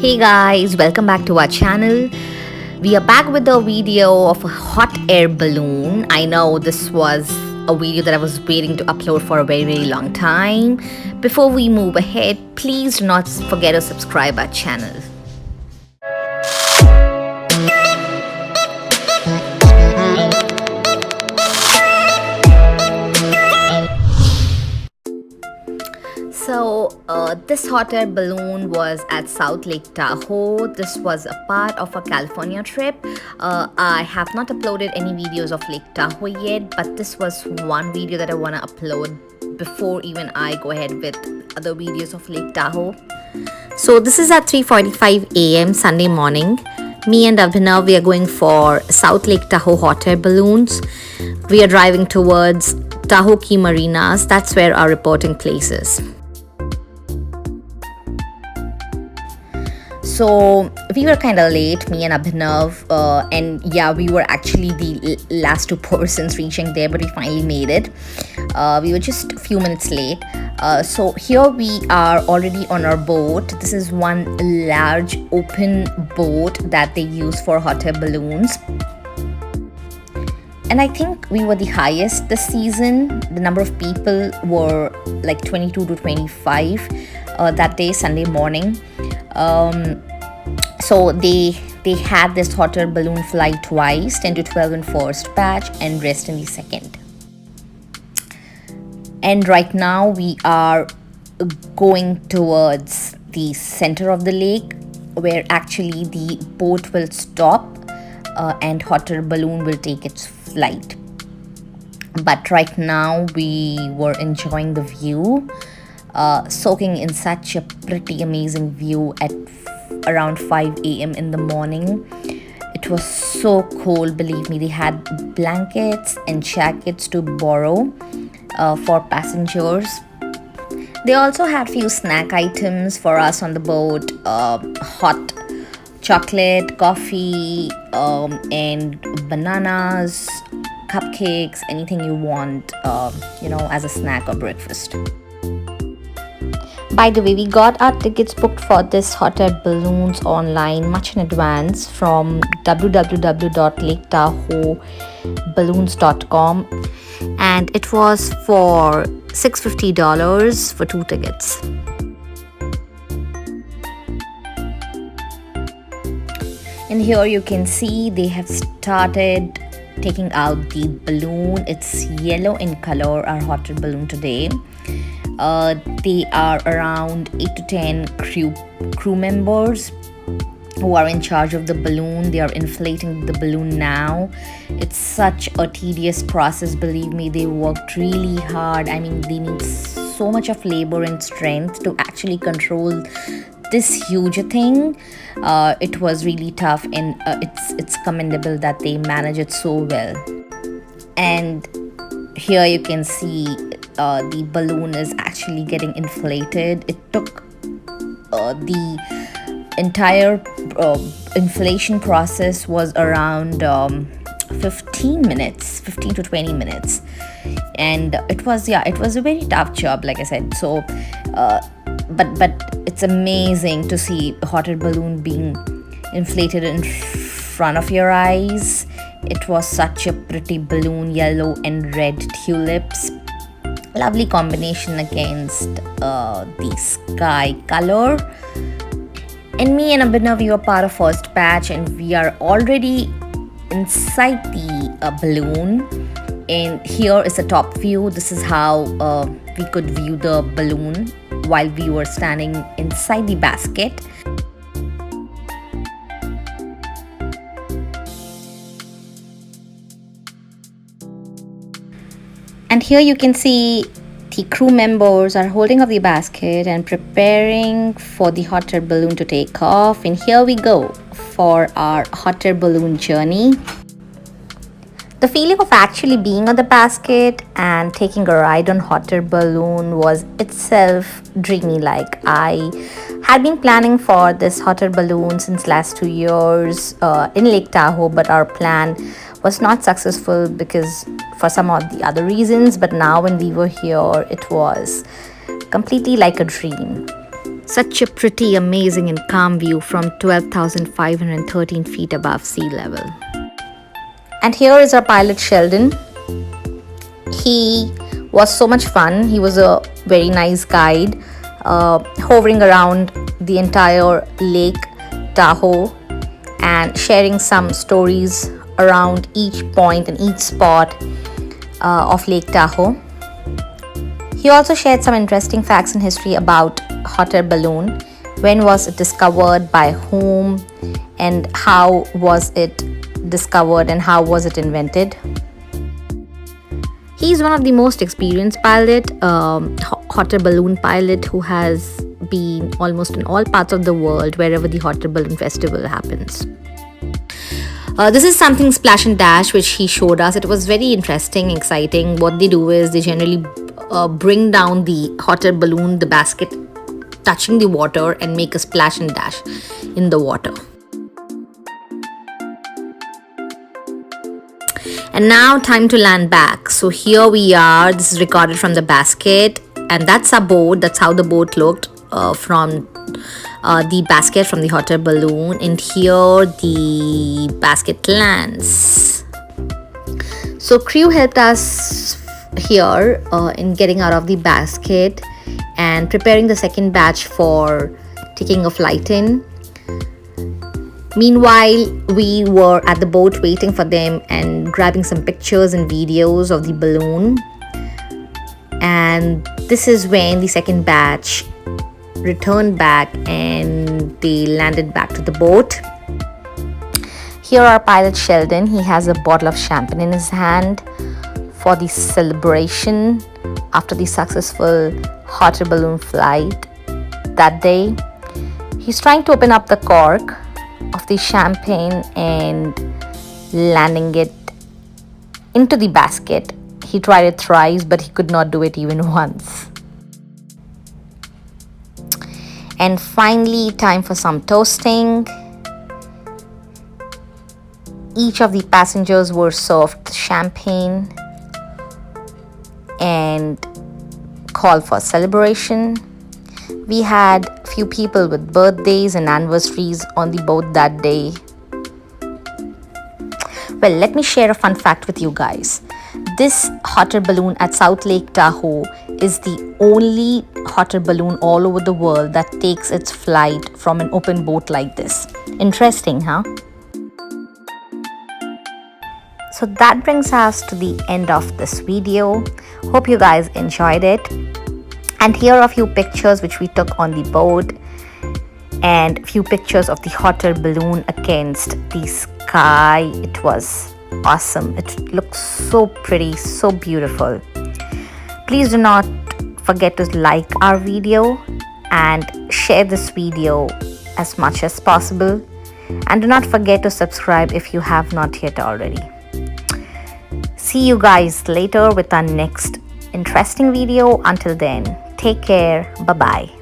Hey guys, welcome back to our channel. We are back with a video of a hot air balloon. I know this was a video that I was waiting to upload for a very long time. Before we move ahead, please do not forget to subscribe our channel. This hot air balloon was at South Lake Tahoe. This was a part of a California trip. I have not uploaded any videos of Lake Tahoe yet, but this was one video that I want to upload before even I go ahead with other videos of Lake Tahoe. So this is at 3:45 a.m. Sunday morning. Me and Abhinav, we are going for South Lake Tahoe hot air balloons. We are driving towards Tahoe Key Marinas. That's where our reporting place is. So we were kind of late, me and Abhinav, and yeah, we were actually the last two persons reaching there, but we finally made it. We were just a few minutes late. So here we are already on our boat. This is one large open boat that they use for hot air balloons. And I think we were the highest this season. The number of people were like 22 to 25 that day, Sunday morning. So they had this hot air balloon fly twice, 10 to 12 in first batch and rest in the second. And right now we are going towards the center of the lake, where actually the boat will stop and hot air balloon will take its flight. But right now we were enjoying the view, soaking in such a pretty amazing view at around 5 a.m. in the morning. It was so cold, believe me. They had blankets and jackets to borrow for passengers. They also had few snack items for us on the boat, hot chocolate, coffee, and bananas, cupcakes, anything you want, as a snack or breakfast. By the way, we got our tickets booked for this hot air balloons online much in advance from www.laketahoeballoons.com, and it was for $650 for 2 tickets. And here you can see they have started taking out the balloon. It's yellow in color, our hot air balloon today. They are around 8 to 10 crew members who are in charge of the balloon. They are inflating the balloon now. It's such a tedious process, believe me. They worked really hard. I mean, they need so much of labor and strength to actually control this huge thing. It was really tough, and it's commendable that they manage it so well. And here you can see the balloon is actually getting inflated. It took the entire inflation process was around 15 to 20 minutes, and it was a very tough job, like I said. So but it's amazing to see a hot air balloon being inflated in front of your eyes. It was such a pretty balloon, yellow and red tulips. Lovely combination against the sky color. And me and Abhinav, we were part of first batch, and we are already inside the balloon. And here is a top view. This is how we could view the balloon while we were standing inside the basket. And here you can see the crew members are holding up the basket and preparing for the hot air balloon to take off. And here we go for our hot air balloon journey. The feeling of actually being on the basket and taking a ride on hot air balloon was itself dreamy. Like, I had been planning for this hot air balloon since last 2 years in Lake Tahoe, but our plan was not successful because for some of the other reasons. But now when we were here, it was completely like a dream. Such a pretty, amazing and calm view from 12,513 feet above sea level. And here is our pilot Sheldon. He was so much fun. He was a very nice guide, hovering around the entire Lake Tahoe and sharing some stories around each point and each spot of Lake Tahoe. He also shared some interesting facts and history about hot air balloon. When was it discovered, by whom, and how was it discovered and how was it invented. He's one of the most experienced pilot, hot air balloon pilot, who has been almost in all parts of the world wherever the hot air balloon festival happens. This is something splash and dash which he showed us. It was very interesting, exciting. What they do is they generally bring down the hot air balloon, the basket touching the water, and make a splash and dash in the water. And now time to land back. So here we are. This is recorded from the basket, and that's our boat. That's how the boat looked from the basket, from the hot air balloon. And here the basket lands. So crew helped us here in getting out of the basket and preparing the second batch for taking a flight in. Meanwhile, we were at the boat waiting for them and grabbing some pictures and videos of the balloon. And this is when the second batch returned back and they landed back to the boat. Here our pilot Sheldon, he has a bottle of champagne in his hand for the celebration after the successful hot air balloon flight that day. He's trying to open up the cork of the champagne and landing it into the basket. He tried it thrice, but he could not do it even once. And finally, time for some toasting. Each of the passengers were served champagne and called for celebration. We had few people with birthdays and anniversaries on the boat that day. Well, let me share a fun fact with you guys. This hot air balloon at South Lake Tahoe is the only hot air balloon all over the world that takes its flight from an open boat like this. Interesting, huh? So that brings us to the end of this video. Hope you guys enjoyed it. And here are a few pictures which we took on the boat, and few pictures of the hot air balloon against the sky. It was awesome. It looks so pretty, so beautiful. Please do not forget to like our video and share this video as much as possible. And do not forget to subscribe if you have not yet already. See you guys later with our next interesting video. Until then, take care. Bye-bye.